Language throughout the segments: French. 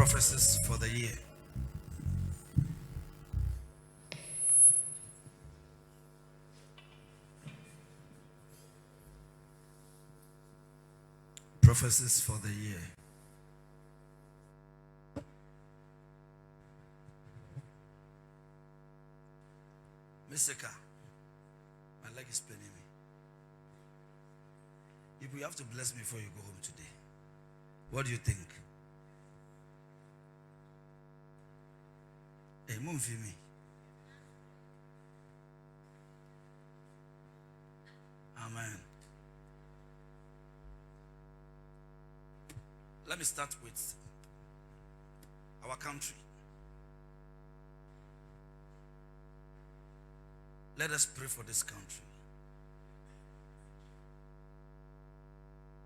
prophecies for the year. Prophecies for the year. Mr. My leg is paining me. If you have to bless me before you go home today, what do you think? Hey, move for me. Amen. Let me start with our country. Let us pray for this country.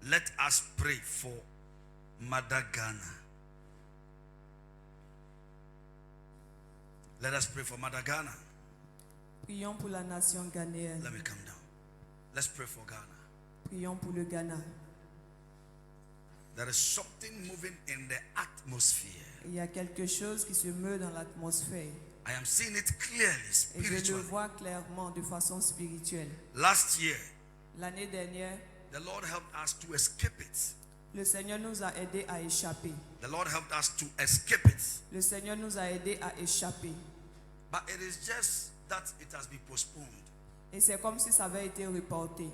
Let us pray for Mother Ghana. Let us pray for Mother Ghana. Prions pour la nation ghanéenne. Let me come down. Let's pray for Ghana. Prions pour le Ghana. There is something moving in the atmosphere. Il y a quelque chose qui se meut dans l'atmosphère. I am seeing it clearly, Et je le spiritually. vois clairement de façon spirituelle. Last year, L'année dernière, the Lord helped us to escape it. le Seigneur nous a aidés à échapper. The Lord helped us to escape it. Le Seigneur nous a aidés à échapper. But it is just that it has been postponed. Et c'est comme si ça avait été reporté.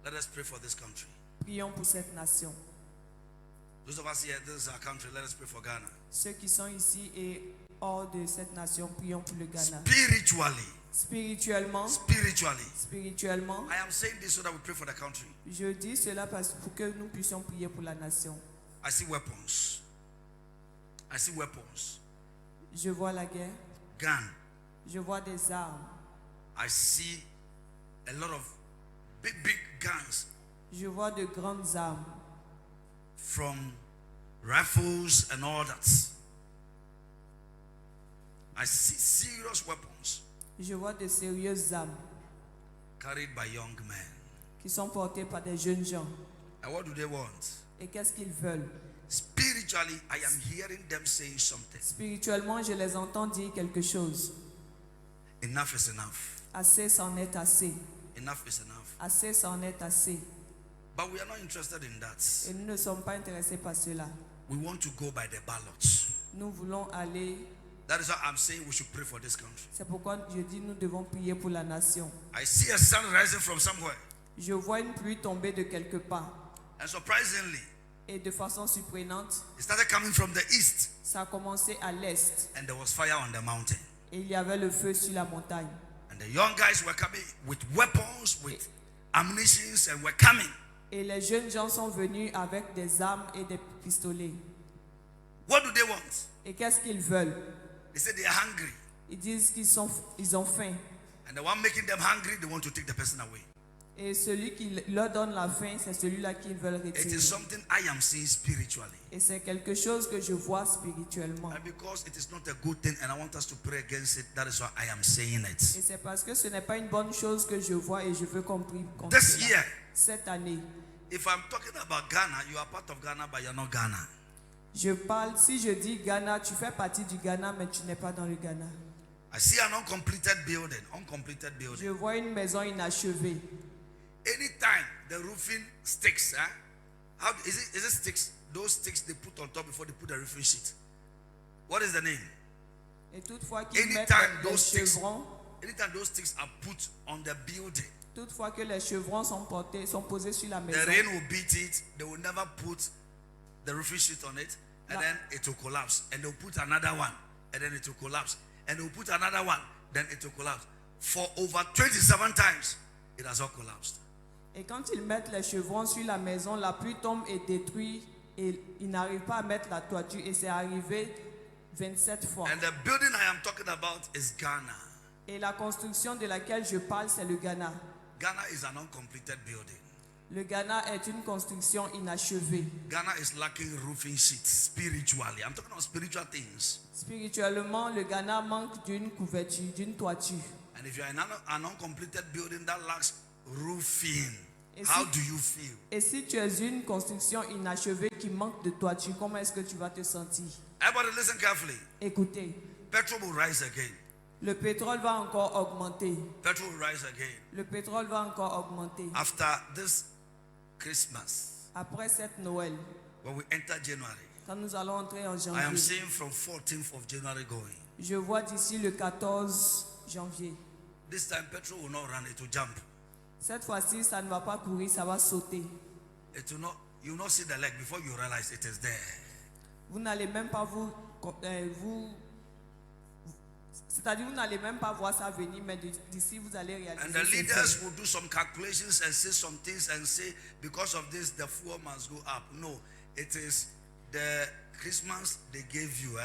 Let us pray for this country. Prions pour cette nation. Those of us here, this is our country. Let us pray for Ghana. Ceux qui sont ici et hors de cette nation, prions pour le Ghana. Spiritually, Spirituellement, spiritually. I am saying this so that we pray for the country. je dis cela pour que nous puissions prier pour la nation. I see weapons. I see weapons. Je vois la guerre, Gun. je vois des armes, I see a lot of big guns, je vois de grandes armes, from rifles and all that. I see serious weapons je vois de sérieuses armes carried by young men. qui sont portées par des jeunes gens. And what do they want? Et qu'est-ce qu'ils veulent? Spiritually, I am hearing them saying something. Spirituellement, je les entends dire quelque chose. Enough is enough. Assez, c'en est assez. Enough is enough. Assez, c'en est assez. But we are not interested in that. Et nous ne sommes pas intéressés par cela. We want to go by the ballots. Nous voulons aller. That is why I'm saying we should pray for this country. C'est pourquoi je dis nous devons prier pour la nation. I see a sun rising from somewhere. Je vois une pluie tomber de quelque part. And surprisingly, Et de façon surprenante, it started coming from the east. ça a commencé à l'est. And there was fire on the mountain. Et il y avait le feu sur la montagne. And the young guys were coming with weapons, with ammunitions, and were coming. Et les jeunes gens sont venus avec des armes et des pistolets. What do they want? Et qu'est-ce qu'ils veulent? They say they are hungry. Ils disent qu'ils ont faim. And the one making them hungry, they want to take the person away. Et celui qui leur donne la faim, c'est celui-là qu'ils veulent It retirer. is something I am seeing spiritually. Et c'est quelque chose que je vois spirituellement. And because it is not a good thing and I want us to pray against it, that is why I am saying it. Et c'est parce que ce n'est pas une bonne chose que je vois et je veux qu'on prie contre This cela. year, Cette année, if I'm talking about Ghana, you are part of Ghana, but you're not Ghana. si je dis Ghana, tu fais partie du Ghana, mais tu n'es pas dans le Ghana. I see an uncompleted building. Je vois une maison inachevée. Anytime the roofing sticks, is it sticks? Those sticks they put on top before they put the roofing sheet. What is the name? Et toutefois qu'ils mettent Anytime les those sticks, chevrons, are put on the building, toutefois que les chevrons sont posés sur la the maison, rain will beat it. They will never put the roofing sheet on it, and then it will collapse. And they'll put another one, and then it will collapse. And they'll put another one, then it will collapse. For over 27 times, it has all collapsed. et quand ils mettent les chevrons sur la maison, la pluie tombe et détruit et ils n'arrivent pas à mettre la toiture et c'est arrivé 27 fois. And the building I am talking about is Ghana. Et la construction de laquelle je parle, c'est le Ghana. Ghana is an uncompleted building. Le Ghana est une construction inachevée. Ghana is lacking roofing sheets spiritually. I'm talking about spiritual things. Spirituellement, le Ghana manque d'une couverture, d'une toiture. And if you're in an uncompleted building that lacks roofing, Et how si- do you feel? Et si tu es une construction inachevée qui manque de toiture, comment est-ce que tu vas te sentir? Everybody listen carefully. Écoutez, Petrol will rise again. le pétrole va encore augmenter. Petrol will rise again. Le pétrole va encore augmenter. After this Christmas, Après cette Noël, when we enter January, quand nous allons entrer en I am janvier, seeing from 14th of January going. je vois d'ici le 14 janvier. This time petrol will not run, it will jump. Cette fois-ci, ça ne va pas courir, ça va sauter. It will not, you will not see the leg before you realize it is there. Vous n'allez même pas c'est-à-dire vous n'allez même pas voir ça venir, mais d'ici vous allez réaliser. And the c'est leaders fait. will do some calculations and say some things and say, because of this, the fuel must go up. No, it is the Christmas they gave you,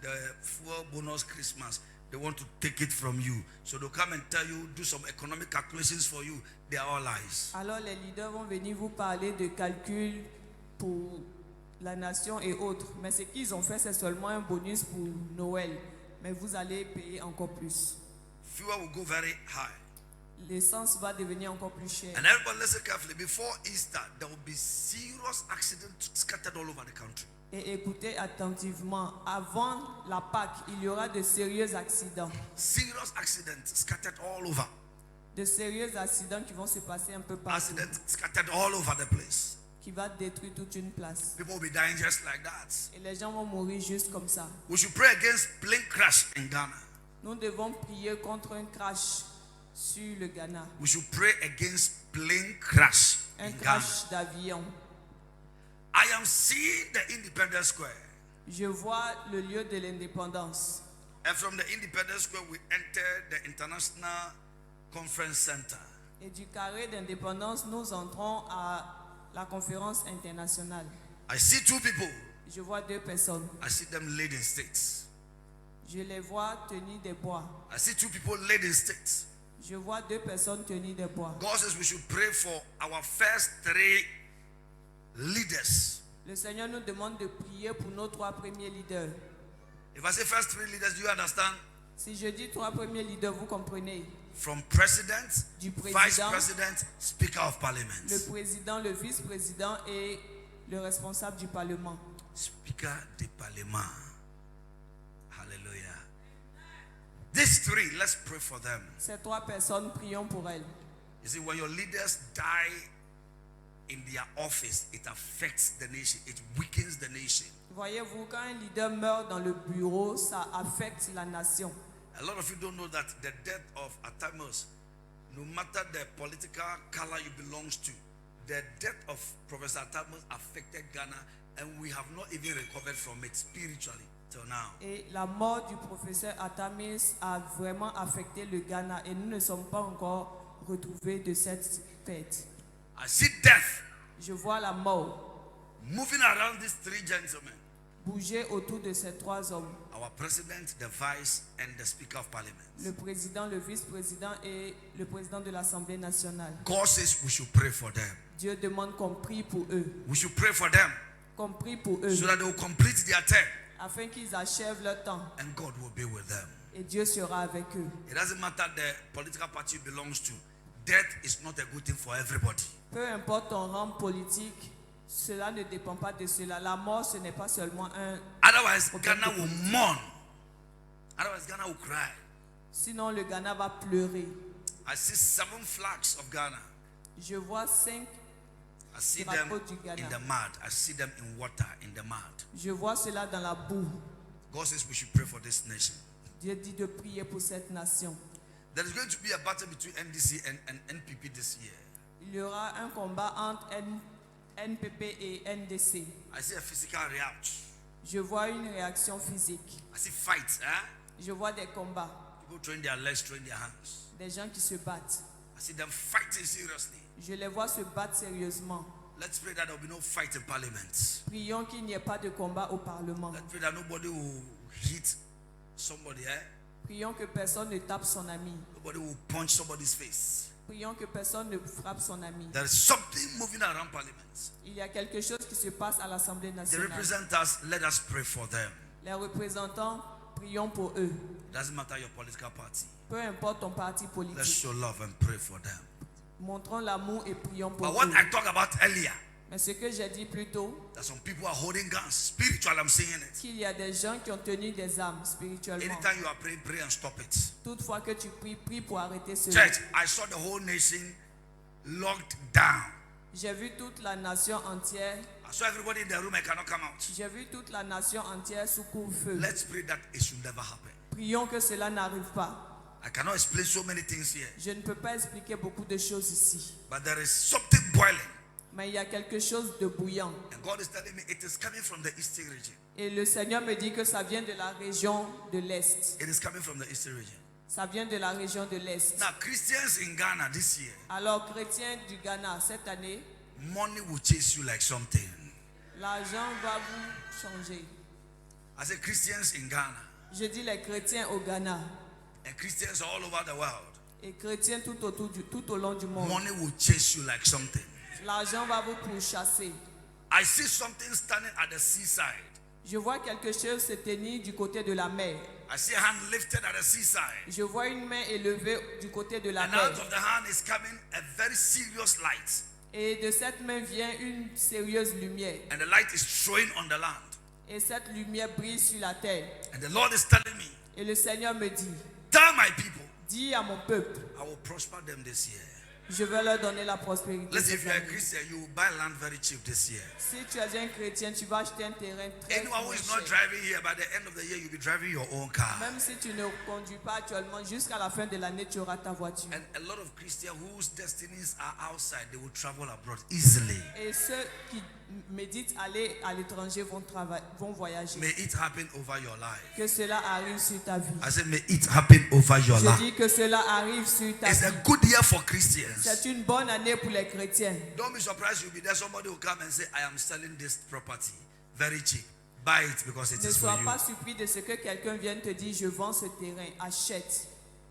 the fuel bonus Christmas. They want to take it from you. So they'll come and tell you, do some economic calculations for you. They are all lies. Alors les leaders vont venir vous parler de calculs pour la nation et autres. Mais ce qu'ils ont fait, c'est seulement un bonus pour Noël. Mais vous allez payer encore plus. Fuel will go very high. L'essence va devenir encore plus chère. And everybody listen carefully. Before Easter, there will be serious accidents scattered all over the country. Et écoutez attentivement, avant la Pâque, il y aura de sérieux accidents. Serious accidents scattered all over. De sérieux accidents qui vont se passer un peu partout. Accidents scattered all over the place. Qui va détruire toute une place. People will be dying just like that. Et les gens vont mourir juste comme ça. We should pray against plane crash in Ghana. Nous devons prier contre un crash sur le Ghana. We should pray against plane crash Un in Ghana. crash d'avion. I am seeing the Independence Square. Je vois le lieu de l'indépendance. And from the Independence Square, we enter the International Conference Center. Et du carré d'indépendance, nous entrons à la conférence internationale. I see two people. Je vois deux personnes. I see them laid in stakes. Je les vois tenir des bois. I see two people laid in stakes. Je vois deux personnes tenir des bois. God says we should pray for our first three leaders. Le Seigneur nous demande de prier pour nos trois premiers leaders. If I say first three leaders, do you understand? Si je dis trois premiers leaders, vous comprenez? From president, Du vice président, president, speaker of parliament. le président, le vice-président et le responsable du Parlement. Speaker du parlement. Hallelujah. These three, let's pray for them. Ces trois personnes, prions pour elles. You see, when your leaders die in their office, it affects the nation. It weakens the nation. Voyez-vous, quand un leader meurt dans le bureau, ça affecte la nation. A lot of you don't know that the death of Atamos, no matter the political color you belong to, the death of Professor Atamos affected Ghana, and we have not even recovered from it spiritually till now. Et la mort du professeur Atamis a vraiment affecté le Ghana et nous ne sommes pas encore retrouvés de cette fête. I see death Je vois la mort moving around these three gentlemen. bouger autour de ces trois hommes. Our president, the vice, and the speaker of parliament. Le président, le vice-président et le président de l'Assemblée nationale. God says we should pray for them. Dieu demande qu'on prie pour eux. We should pray for them Qu'on prie pour eux. so that they will complete their term Afin qu'ils achèvent leur temps. and God will be with them. Et Dieu sera avec eux. It doesn't matter the political party you belongs to. Death is not a good thing for everybody. Peu importe ton rang politique, cela ne dépend pas de cela. La mort, ce n'est pas seulement un... Otherwise, problème Ghana de will politique. mourn. Otherwise, Ghana will cry. Sinon, le Ghana va pleurer. I see 7 flags of Ghana. Je vois 5, I see them Drapeau du Ghana. in the mud. I see them in water, in the mud. je vois cela dans la boue. God says we should pray for this nation. Dieu dit de prier pour cette nation. There is going to be a battle between NDC and NPP this year. Il y aura un combat entre NPP et NDC. I see a physical reaction. Je vois une réaction physique. I see fights. Je vois des combats. People throwing their legs, throwing their hands. Des gens qui se battent. I see them fighting seriously. Je les vois se battre sérieusement. Let's pray that there will be no fight in parliament. Prions qu'il n'y ait pas de combat au Parlement. Let's pray that nobody will hit somebody. Prions que personne ne tape son ami. Nobody will punch somebody's face. Prions que personne ne frappe son ami. There is something moving around parliament. Il y a quelque chose qui se passe à l'Assemblée They nationale. represent us. Let us pray for them. Les représentants, prions pour eux. It doesn't matter your political party. Peu importe ton parti Let's politique. show love and pray for them. Montrons l'amour et prions pour But what eux. I talked about earlier, Mais ce que j'ai dit plus tôt, that some people are holding guns. Spiritual, I'm saying it. qu'il y a des gens qui ont tenu des armes spirituellement. Anytime you are praying, pray and stop it. Toutefois que tu pries, prie pour arrêter cela. Church, I saw the whole nation locked down. J'ai vu toute la nation entière. I saw everybody in the room. I cannot come out. J'ai vu toute la nation entière sous couvre-feu. Let's pray that it should never happen. Prions que cela n'arrive pas. I cannot explain so many things here, Je ne peux pas expliquer beaucoup de choses ici. but there is something boiling. Mais il y a quelque chose de bouillant. And God is telling me it is coming from the eastern region. Et le Seigneur me dit que ça vient de la région de l'Est. It is coming from the eastern region. Ça vient de la région de l'Est. Now, Christians in Ghana this year, Alors, chrétiens du Ghana, cette année, money will chase you like something. l'argent va vous changer. I say Christians in Ghana Je dis les chrétiens au Ghana and Christians all over the world, et chrétiens tout au long du monde. money will chase you like something. L'argent va vous pourchasser. I see something standing at the seaside. Je vois quelque chose se tenir du côté de la mer. I see a hand lifted at the seaside. Je vois une main élevée du côté de la And mer. out of the hand is coming a very serious light. Et de cette main vient une sérieuse lumière. And the light is showing on the land. Et cette lumière brille sur la terre. And the Lord is telling me, Et le Seigneur me dit, tell my people, dis à mon peuple, I will prosper them this year. je vais leur donner la prospérité. Listen, if cette you are a année. Christian, you will buy land very cheap this year. Si tu es un chrétien, tu vas acheter un terrain très Anyone who moins is not cher. driving here, by the end of the year, you'll be driving your own car. Même si tu ne conduis pas actuellement, jusqu'à la fin de l'année, tu auras ta voiture. And a lot of Christians whose destinies are outside, they will travel abroad easily. Et ceux qui méditent aller à l'étranger vont voyager. May it happen over your life. Que cela arrive sur ta vie. I said, may it happen over your Je life. dis que cela arrive sur ta It's a vie. good year for Christians. C'est une bonne année pour les chrétiens. Don't be surprised you'll be there. Somebody will come and say, I am selling this property very cheap. Buy it because it Ne is for sois you. pas surpris de ce que quelqu'un vienne te dire, je vends ce terrain, achète.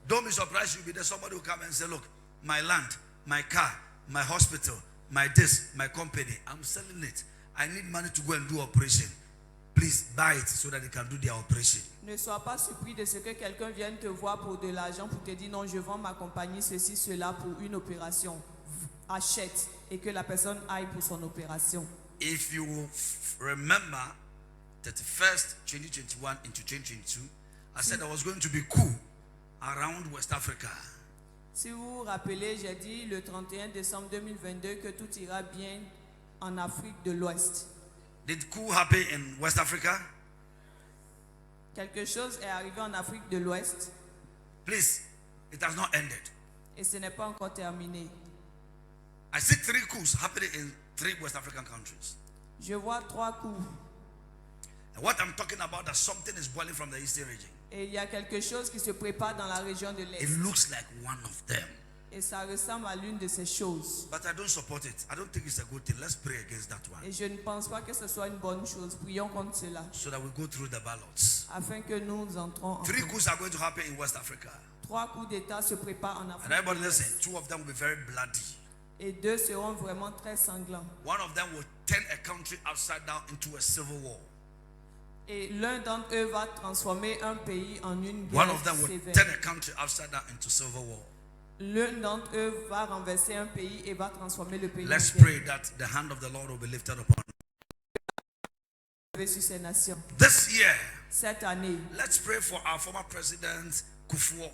Don't be surprised you'll be there. Somebody will come and say, look, my land, my car, my hospital, my this, my company, I'm selling it. I need money to go and do operation. Please buy it so that they can do their operation. Ne sois pas surpris de ce que quelqu'un vienne te voir pour de l'argent, pour te dire, non, je vends ma compagnie, ceci, cela, pour une opération. Achète et que la personne aille pour son opération. If you remember 31st 2021 into 2022, I said I was going to be cool around West Africa. Si vous vous rappelez, j'ai dit le 31 décembre 2022 que tout ira bien en Afrique de l'Ouest. Did cool happen in West Africa? Quelque chose est arrivé en Afrique de l'Ouest Please, it has not ended. et ce n'est pas encore terminé. I see 3 coups happening in 3 West African countries. Je vois 3 coups And what I'm talking about, that something is boiling from the eastern region. et il y a quelque chose qui se prépare dans la région de It l'Est. looks like one of them. Et ça ressemble à l'une de ces choses. But I don't support it. I don't think it's a good thing. Let's pray against that one. Et je ne pense pas que ce soit une bonne chose. Prions contre cela, So that we go through the ballots. afin que nous entrons en 3 compte. coups are going to happen in West Africa. 3 coups d'État se préparent en And Afrique. everybody de l'Est. listen, 2 of them will be very bloody. Et 2 seront vraiment très sanglants. One of them will turn a country upside down into a civil war. Et l'un d'entre eux va transformer un pays en une One guerre of them will sévère. turn a country upside down into civil war. L'un d'entre eux va renverser un pays et va transformer le pays Let's en guerre. pray that the hand of the Lord will be lifted upon Sur ces nations. this year. Cette année, Let's pray for our former president Kufuor.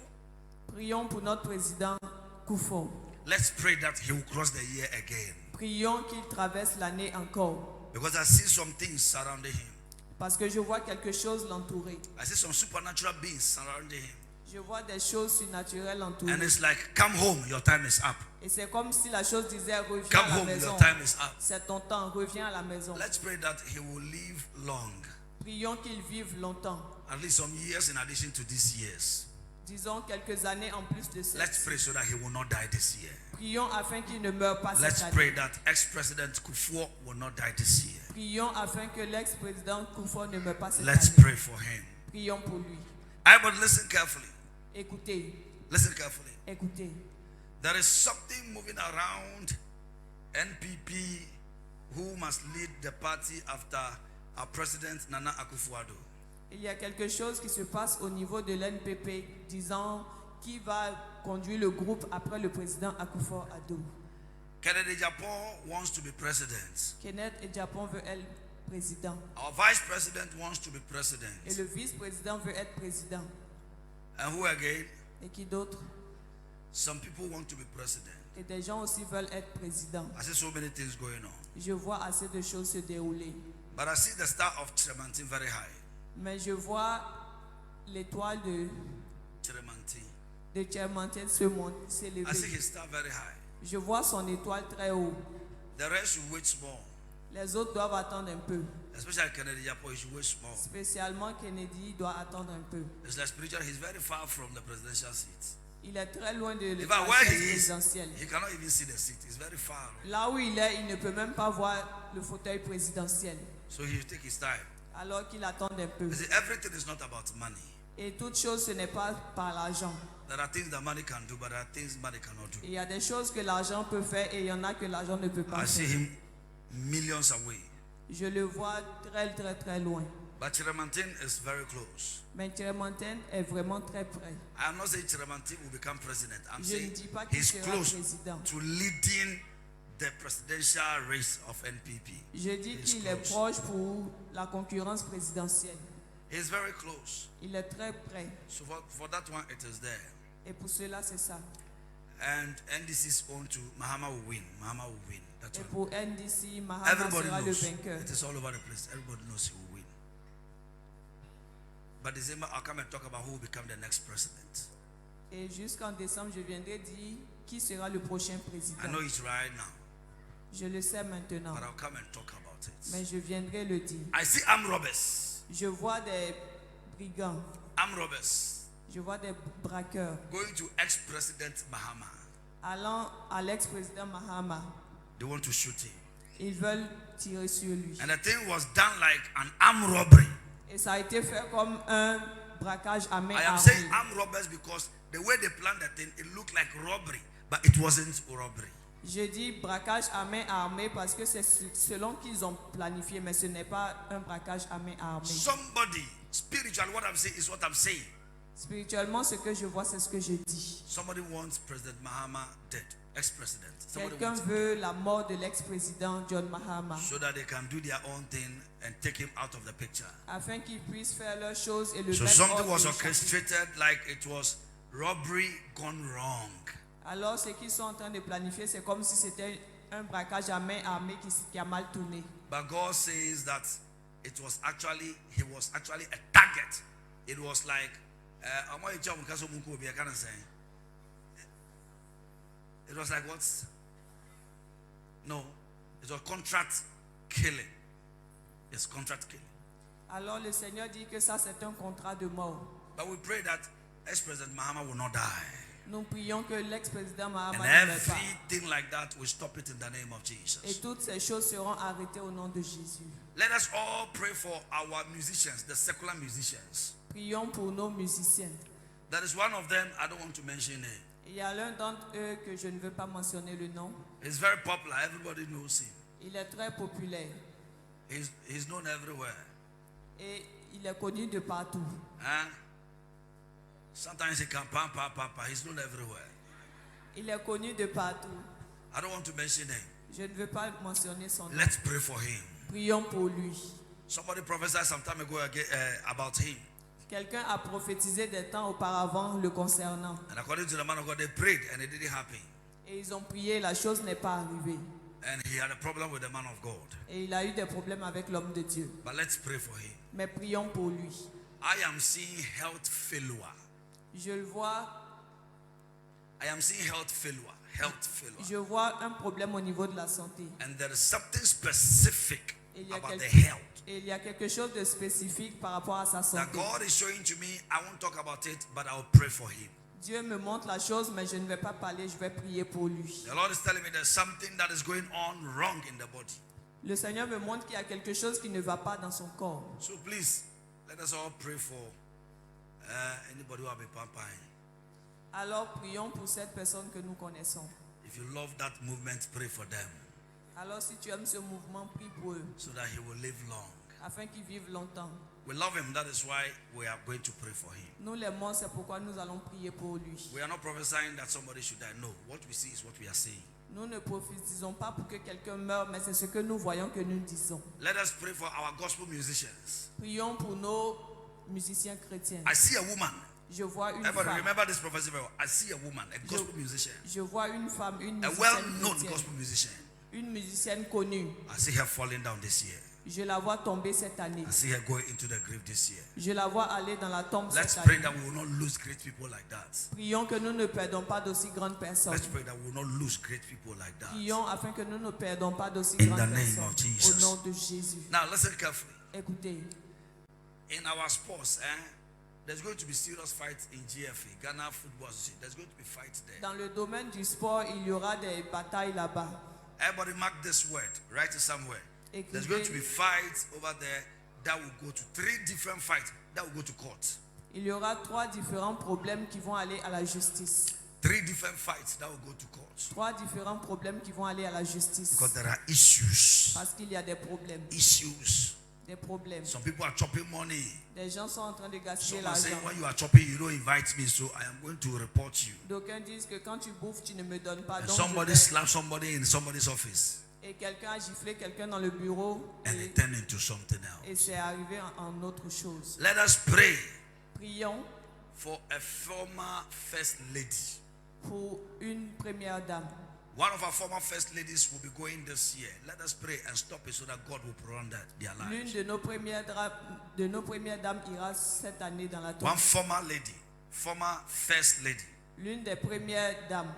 prions pour notre président Kufuor. Let's pray that he will cross the year again. Prions qu'il traverse l'année encore. Because I see some things surrounding him. Parce que je vois quelque chose l'entourer. I see some supernatural beings surrounding him. Je vois des choses surnaturelles And l'entourer. it's like, come home, your time is up. Et c'est comme si la chose disait, reviens Come à la home, maison. your time is up. C'est ton temps, reviens à la maison. Let's pray that he will live long. Prions qu'il vive longtemps. At least some years in addition to these years. Disons quelques années en plus de ça. Let's pray so that he will not die this year. Prions afin qu'il ne meure pas Let's cette pray année. that ex-president Kufuor will not die this year. Prions afin que l'ex-président Kufuor ne meure pas cette Let's année. pray for him. Prions pour lui. Everybody listen carefully. Écoutez, Listen carefully. écoutez. There is something moving around NPP who must lead the party after our president Nana Akufo-Addo. Il y a quelque chose qui se passe au niveau de l'NPP disant qui va conduire le groupe après le président Akufo-Addo. Kennedy Japan wants to be president. Kenneth et Japon veut être président. Our vice president wants to be Et president. le vice-président veut être président. And who again? Et qui d'autre? Some people want to be president. Et des gens aussi veulent être président. I see so many things going on. Je vois assez de choses se dérouler. But I see the star of Tremantin very high. Mais je vois l'étoile Tremantin. de Chermantin I see s'élever. his star very high. Je vois son étoile très haut. The rest should wait small. Les autres doivent attendre un peu. Especially Kennedy Japan, he should wait small. Spécialement Kennedy doit attendre un peu. It's like spiritual, he's very far from the presidential seat. Il est très loin de In la fact, where chaise he is, présidentielle. he cannot even see the seat. It's very far. Là où il est, il ne peut même pas voir le fauteuil présidentiel. So he will take his time. Alors qu'il attend un peu. You see, everything is not about money. Et toute chose, ce n'est pas par l'argent. There are things that money can do, but there are things money cannot do. Il y a des choses que l'argent peut faire et il y en a que l'argent ne peut pas I see faire. him millions away. Je le vois très très très loin. But Tremantin is very close. Mais Chermantin est vraiment très près. I'm not saying Tremantin will become president. I'm Je ne saying dis pas qu'il he's sera close président. to leading the presidential race of NPP. Je dis He's qu'il est close. proche pour la concurrence présidentielle. He's very close. Il est très près. So for that one, it is there. Et pour cela, c'est ça. And NDC's own to Mahama will win. Mahama will win. That's Et one. pour NDC, Mahama Everybody sera le knows. vainqueur. It is all over the place. Everybody knows he will win. But December, I'll come and talk about who will become the next president. Et jusqu'en décembre, je viendrai dire qui sera le prochain I président. know it's right now, Je le sais maintenant. but I'll come and talk about it. Mais je viendrai le dire. I see armed robbers. Je vois des brigands. Armed robbers Je vois des braqueurs going to ex-president Mahama. allant à l'ex-président Mahama. They want to shoot him. Ils veulent tirer sur lui. And the thing was done like an armed robbery. Et ça a été fait comme un braquage à main I am armée. saying armed robbers because the way they planned the thing, it looked like robbery, but it wasn't robbery. Je dis braquage à main armée parce que c'est selon qu'ils ont planifié, mais ce n'est pas un braquage à main armée. Somebody, spiritual, what I'm saying is what I'm saying. Spirituellement, ce que je vois, c'est ce que je dis. Somebody wants President Mahama dead, ex-president. Somebody Quelqu'un wants veut la mort de l'ex-président John Mahama so that they can do their own thing and take him out of the picture. afin qu'ils puissent faire leurs choses et le So mettre something hors was du chapitre. orchestrated like it was robbery gone wrong. Alors, ce qu'ils sont en train de planifier, c'est comme si c'était un braquage à main armée qui a mal tourné. But God says that he was actually a target. It was like it was like what? No, it was contract killing. It's contract killing. Alors, le Seigneur dit que ça, c'est un contrat de mort. But we pray that ex-president Mahama will not die. Nous prions que l'ex-président And Mahama ne meure pas. everything like that, we stop it in the name of Et Jesus. toutes ces choses seront arrêtées au nom de Jésus. Let us all pray for our musicians, the secular musicians. Prions pour nos musiciens. There is one of them, I don't want to mention it. Il y a l'un d'entre eux que je ne veux pas mentionner le nom. He's very popular, everybody knows him. Il est très populaire He's known everywhere. et il est connu de partout. Huh? Sometimes he can pam. He's known everywhere. Il est connu de partout. I don't want to mention him. Je ne veux pas mentionner son nom. Let's pray for him. Prions pour lui. Somebody prophesied some time ago about him. Quelqu'un a prophétisé des temps auparavant le concernant. And according to the man of God, they prayed and it didn't happen. Et ils ont prié, la chose n'est pas arrivée. And he had a problem with the man of God. Et il a eu des problèmes avec l'homme de Dieu. But let's pray for him. Mais prions pour lui. I am seeing health failure. Je le vois, I am seeing health failure. Health failure. je vois un problème au niveau de la santé. And there is something specific Et il y a about the quelque- health Et il y a quelque chose de spécifique par rapport à sa that santé. God is showing to me. I won't talk about it, but I'll pray for him. Dieu me montre la chose, mais je ne vais pas parler, je vais prier pour lui. The Lord is telling me there's something that is going on wrong in the body. Le Seigneur me montre qu'il y a quelque chose qui ne va pas dans son corps. So please, let us all pray for anybody who have a pampine. Alors prions pour cette personne que nous connaissons. If you love that movement, pray for them Alors si tu aimes ce mouvement, prie pour eux, so that he will live long. afin qu'ils vivent longtemps. We love him. That is why we are going to pray for him. Nous l'aimons, c'est pourquoi nous allons prier pour lui. We are not prophesying that somebody should die. No. What we see is what we are saying. Nous ne prophétisons pas pour que quelqu'un meure, mais c'est ce que nous voyons que nous disons. Let us pray for our gospel musicians. Prions pour nos musiciens chrétiens. I see a woman. Je vois une Everybody femme. remember this prophecy very well. I see a woman, a gospel musician. Je vois une femme, une A musicienne well-known chrétienne. gospel musician. Une musicienne connue. I see her falling down this year. Je la vois tomber cette année. I see her going into the grave this year. Je la vois aller dans la tombe Let's cette pray année. that we will not lose great people like that. Prions que nous ne perdons pas d'aussi grandes personnes. Let's pray that we will not lose great people like that. Prions afin que nous ne perdons pas d'aussi In grandes the name of personnes. Jesus. Au nom de Jésus. Now listen carefully. Écoutez, In our sports, there's going to be serious fights in GFA, Ghana Football Association. There's going to be fights there. dans le domaine du sport, il y aura des batailles là-bas. Everybody mark this word. Write it somewhere. Écrivez. There's going to be fights over there that will go to 3 different fights that will go to court. Il y aura 3 différents problèmes qui vont aller à la justice. 3 different fights that will go to court. 3 différents problèmes qui vont aller à la justice. Because there are issues. Parce qu'il y a des problèmes. Issues. Des problèmes. Some people are chopping money. Des gens sont en train de gaspiller Someone saying l'argent. when you are chopping, you don't invite me, so I am going to report you. D'aucuns disent que quand tu bouffes, tu ne me donnes pas. And Donc somebody je vais- slapped somebody in somebody's office, Et quelqu'un a giflé quelqu'un dans le bureau and it turned into something et else. c'est arrivé en autre chose. Let us pray Prions for a former first lady. pour une première dame. One of our former first ladies will be going this year. Let us pray and stop it so that God will prolong that their L'une lives. de nos premières dames ira cette année dans la tombe. One former lady, former first lady. L'une des premières dames,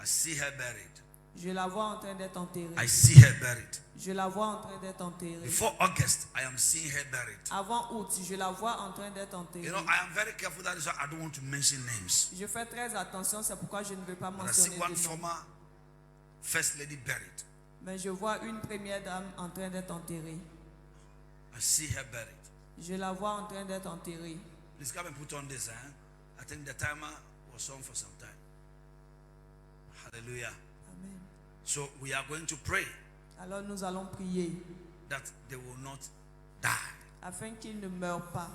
I see her buried. je la vois en train d'être enterrée. I see her buried. Je la vois en train d'être enterrée. Before August, I am seeing her buried. Avant août, je la vois en train d'être enterrée. You know, I am very careful. That is why I don't want to mention names. Je fais très attention, c'est pourquoi je ne veux pas But I see mentionner one de nom. former first lady buried. Mais je vois une première dame en train d'être enterrée. I see her buried. Je la vois en train d'être enterrée. Please come and put on this. I think the timer was on for some time. Hallelujah. Amen. So we are going to pray Alors nous allons prier that they will not die, afin qu'ils ne meurent pas,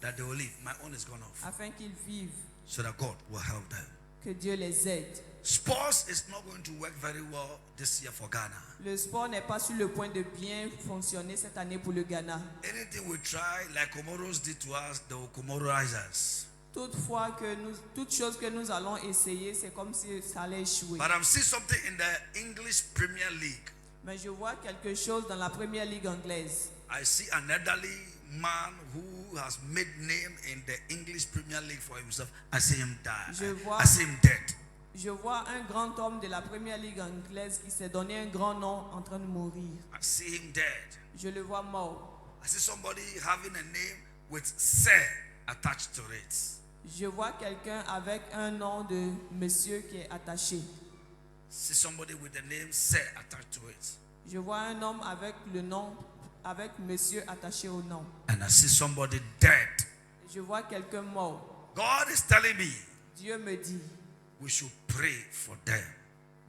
that they will live. My own is gone off. afin qu'ils vivent, So that God will help them. que Dieu les aide. Sports is not going to work very well this year for Ghana. Le sport n'est pas sur le point de bien fonctionner cette année pour le Ghana. Anything we try, like Comoros did to us, they will Comororize us. Toute chose que nous allons essayer, c'est comme si ça allait échouer. But I'm seeing something in the English Premier League. Mais je vois quelque chose dans la première ligue anglaise. I see an elderly man who has made name in the English Premier League for himself. I see him die. Je vois- I see him dead. Je vois un grand homme de la première ligue anglaise qui s'est donné un grand nom en train de mourir. I see him dead. Je le vois mort. I see somebody having a name with Sir attached to it. Je vois quelqu'un avec un nom de monsieur qui est attaché. See somebody with the name Sir attached to it. Je vois un homme avec le nom, avec monsieur attaché au nom. And I see somebody dead. Je vois quelqu'un mort. God is telling me Dieu me dit, we should pray for them.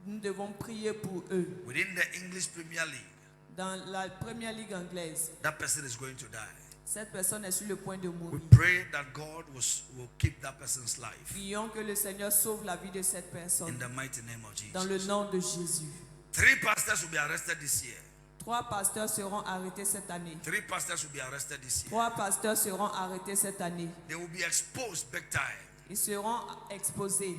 nous devons prier pour eux. Within the English Premier League, Dans la première ligue anglaise, that person is going to die. cette personne est sur le point de We mourir. pray that God will keep that person's life Prions que le Seigneur sauve la vie de cette in personne. the mighty name of Dans le Jesus. nom de Jésus. 3 pastors will be arrested this year. 3 pasteurs seront arrêtés cette année. 3 pastors will be arrested this year. 3 pasteurs seront arrêtés cette année. They will be exposed big time. Ils seront exposés.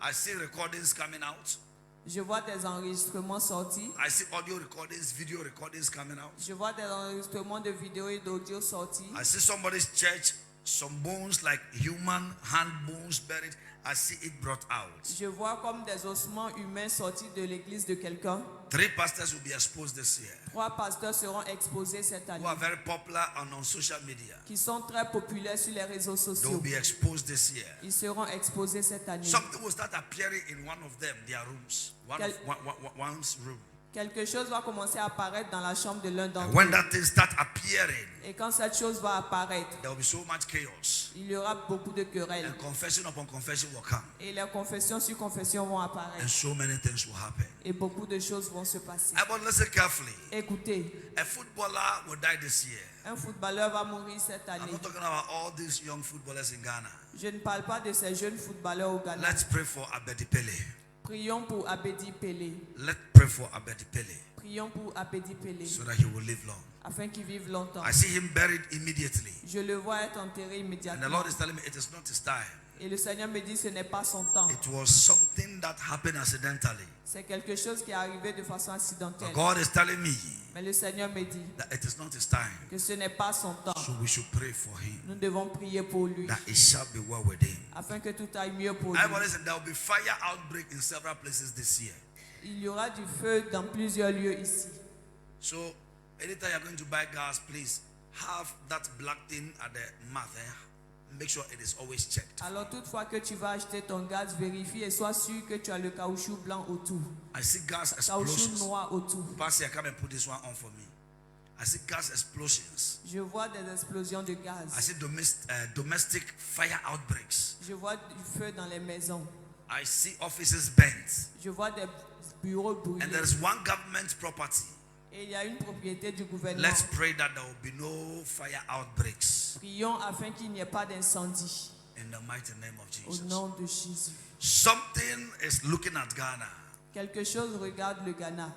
I see recordings coming out. Je vois des enregistrements sortis. I see audio recordings, video recordings coming out. Je vois des enregistrements de vidéos et d'audio sortis. I see somebody's church, some bones like human hand bones buried. I see it brought out. Je vois comme des ossements humains sortis de l'église de quelqu'un. 3 pastors will be exposed this year 3 pasteurs seront exposés cette who année. are very popular on social media. Qui sont très populaires sur les réseaux They will sociaux. be exposed this year. Ils seront exposés cette année. Something will start appearing in one of them, their rooms. One's room. Quelque chose va commencer à apparaître dans la chambre de l'un And d'entre when eux. that thing starts appearing, Et quand cette chose va apparaître, there will be so much chaos. il y aura beaucoup de querelles. And confession upon confession will come. Et les confessions sur confessions vont apparaître. And so many things will happen. Et beaucoup de choses vont se passer. Everyone listen carefully. Écoutez, A footballer will die this year. un footballeur va mourir cette I'm année. not talking about all these young footballers in Ghana. Je ne parle pas de ces jeunes footballeurs au Ghana. Let's pray for Abedi Pele. Prions pour Abedi Pelé. Let's pray for Abedi Pele Prions pour Abedi Pelé, so that he will live long. afin qu'il vive longtemps. I see him buried immediately. Je le vois être enterré And the immédiatement. Lord is telling me it is not his time. Et le Seigneur me dit ce n'est pas son temps. It was something that happened accidentally. C'est quelque chose qui est arrivé de façon But accidentelle. God is telling me Mais le Seigneur me dit that it is not his time. que ce n'est pas son temps. So we should pray for him, Nous devons prier pour lui, that it shall be well with him. afin que tout aille mieux pour lui. Everybody said there will be fire outbreak in several places this year. Il y aura du feu dans plusieurs lieux ici. So anytime you're going to buy gas, please have that black thing at the mouth. Make sure it is always checked. Alors toutefois que tu vas acheter ton gaz, vérifie et sois sûr que tu as le caoutchouc blanc autour. I see gas Caoutchouc explosions. noir autour. Pastor, come and put this one on for me. I see gas explosions. Je vois des explosions de I gaz. see domestic fire outbreaks. Je vois du feu dans les maisons. I see offices burnt. Je vois des bureaux brûlés. And there is one government property. Et il y a une propriété du gouvernement. Let's pray that there will be no fire outbreaks Prions afin qu'il n'y ait pas d'incendie. in the mighty name of Au Jesus. nom de Jésus. Something is looking at Ghana. Quelque chose regarde le Ghana.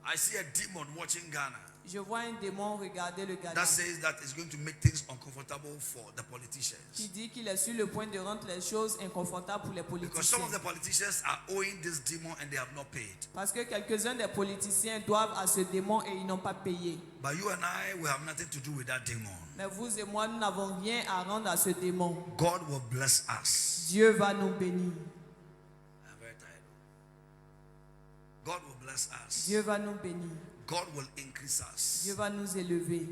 I see a demon watching Ghana Je vois un démon regarder le Ghana that says that it's going to make things uncomfortable for the qui politicians. dit qu'il est sur le point de rendre les choses inconfortables pour les Because some politiciens. of the politicians are owing this demon and they have not paid. Parce que quelques-uns des politiciens doivent à ce démon et ils n'ont pas payé. But you and I will have nothing to do with that demon. Mais vous et moi, nous n'avons rien à rendre à ce démon. God will bless us. Dieu va nous bénir. I'm very tired. God will bless us. Dieu va nous bénir. God will increase us. Dieu va nous élever.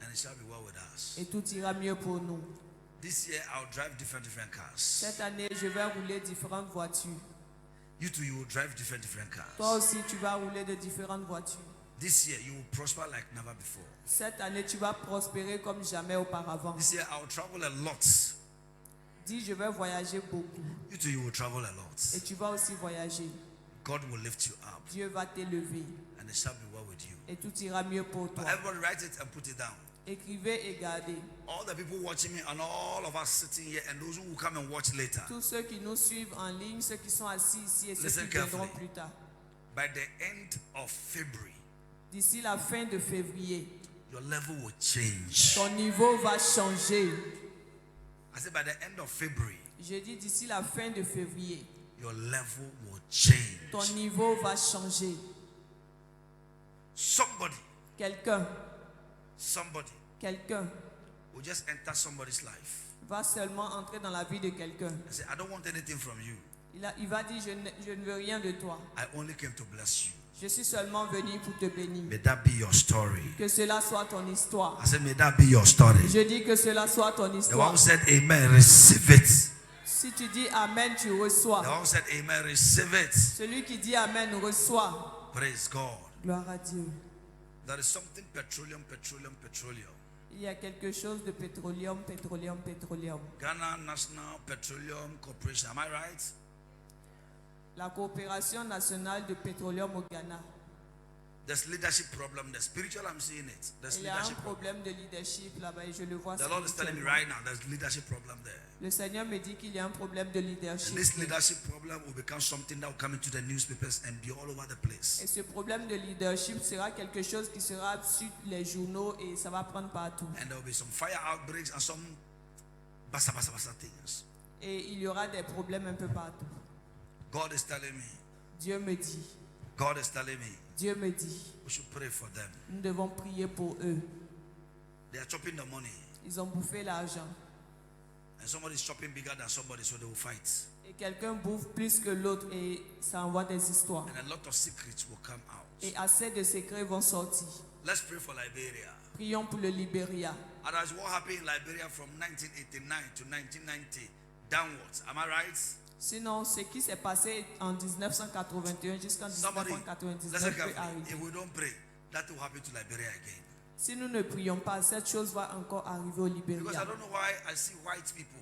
And it shall be well with us. Et tout ira mieux pour nous. This year I'll drive different cars. Cette année, je vais rouler différentes voitures. You too, you will drive different Toi cars. aussi, tu vas rouler de différentes voitures. This year you will prosper like never before. Cette année, tu vas prospérer comme jamais auparavant. This year I'll travel a lot. Dis, je vais voyager beaucoup. You too, you will travel a Et lot. tu vas aussi voyager. God will lift you up Dieu va t'élever. and it shall be well with you. Et tout ira mieux pour toi. But everybody write it and put it down. Écrivez et gardez. All the people watching me and all of us sitting here and those who will come and watch later. Tous ceux qui nous suivent en ligne, ceux qui sont assis ici et ceux Listen qui viendront carefully. plus tard. By the end of February, D'ici la fin de février, your level will change. ton niveau va changer. I said by the end of February, Je dis d'ici la fin de février, your level will change. ton niveau va changer. Somebody Quelqu'un will just enter somebody's life va seulement entrer dans la vie de quelqu'un. and say, I don't want anything from you. Il va dire, je ne veux rien de toi. I only came to bless you. Je suis seulement venu pour te bénir. May that be your story. Que cela soit ton histoire. I said, may that be your story. Je dis que cela soit ton The one histoire. who said amen, receive it. Si tu dis Amen, tu The reçois. one who said amen, receive it. Celui qui dit Amen reçoit. Praise God. Gloire à Dieu. There is something petroleum. Il y a quelque chose de pétroleum. Ghana National Petroleum Corporation. Am I right? La coopération nationale de pétroleum au Ghana. There's leadership problem. The spiritual, I'm seeing it. There's Il y a un leadership problem. problème de leadership là-bas et je le vois. The Lord is telling me spirituellement. right now there's leadership problem there. Le Seigneur me dit qu'il y a un problème de And leadership. this leadership problem will become something that will come into the newspapers and be all over the place. Et ce problème de leadership sera quelque chose qui sera sur les journaux et ça va prendre partout. And there will be some fire outbreaks and some basa things. Et il y aura des problèmes un peu partout. God is telling me. Dieu me dit, God is telling me. Dieu me dit, We should pray for them. nous devons prier pour eux. They are chopping the money. Ils ont bouffé l'argent. And somebody is chopping bigger than somebody, so they will fight. Et quelqu'un bouffe plus que l'autre et ça envoie des histoires. And a lot of secrets will come out. Et assez de secrets vont sortir. Let's pray for Liberia. Prions pour le Libéria. Otherwise, what happened in Liberia from 1989 to 1990 downwards? Am I right? Sinon, ce qui s'est passé en 1981 jusqu'en Somebody, 1999 listen peut carefully. arriver. If we don't pray, that will happen to Liberia again. Si nous ne prions pas, cette chose va encore arriver au Because I Libéria. don't know why I see white people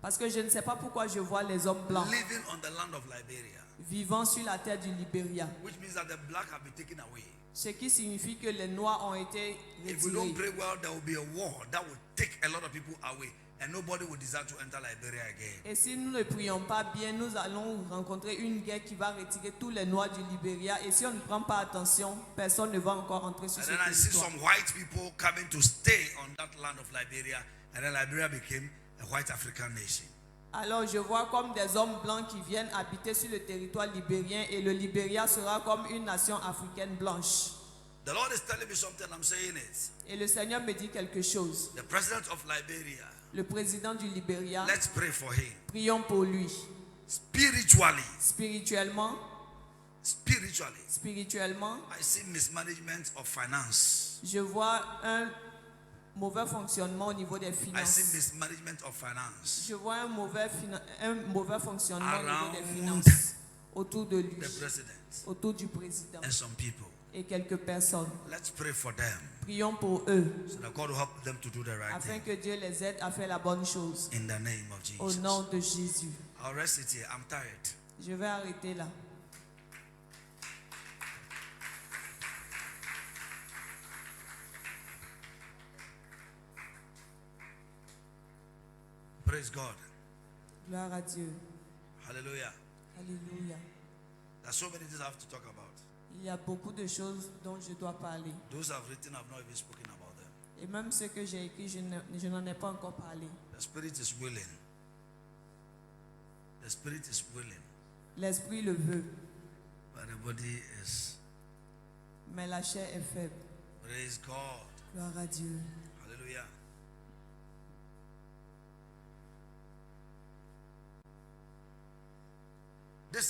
Parce que je ne sais pas pourquoi je vois les hommes blancs living on the land of Liberia, vivant sur la terre du Libéria. which means that the black have been taken away. Ce qui signifie que les noirs ont été If we don't retirés. pray well, there will be a war that will take a lot of people away, and nobody will desire to enter Liberia again. Et si nous ne prions pas bien, nous allons rencontrer une guerre qui va retirer tous les noirs du Libéria. Et si on ne prend pas attention, personne ne va encore entrer sur And ce then I see territoire. some white people coming to stay on that land of Liberia, and then Liberia became a white African nation. Alors je vois comme des hommes blancs qui viennent habiter sur le territoire libérien et le Libéria sera comme une nation africaine blanche. The Lord is telling me something, I'm saying it. Et le Seigneur me dit quelque chose. The president of Liberia, Le président du Libéria, let's pray for him. prions pour lui. Spiritually, Spirituellement, I see mismanagement of finance. je vois un mauvais fonctionnement au niveau des I see finances. mismanagement of finance. Je vois un mauvais fonctionnement au niveau des Around finances autour de lui, The president autour du président and some people. et quelques personnes. Let's pray for them Prions pour eux so that God will help them to do the right afin thing. que Dieu les aide à faire la bonne chose. In the name of Au Jesus. nom de Jésus. I'll rest it here. I'm tired. Je vais arrêter là. Praise God. Gloire à Dieu. Hallelujah. Alléluia. There's so many things I have to talk about. Il y a beaucoup de choses dont je dois parler. Those I've written, I've not even spoken about them. Et même ce que j'ai écrit, je n'en ai pas encore parlé. The spirit is willing. The spirit is willing, L'esprit le veut, but the body is. mais la chair est faible. Praise God. Gloire à Dieu. Hallelujah. This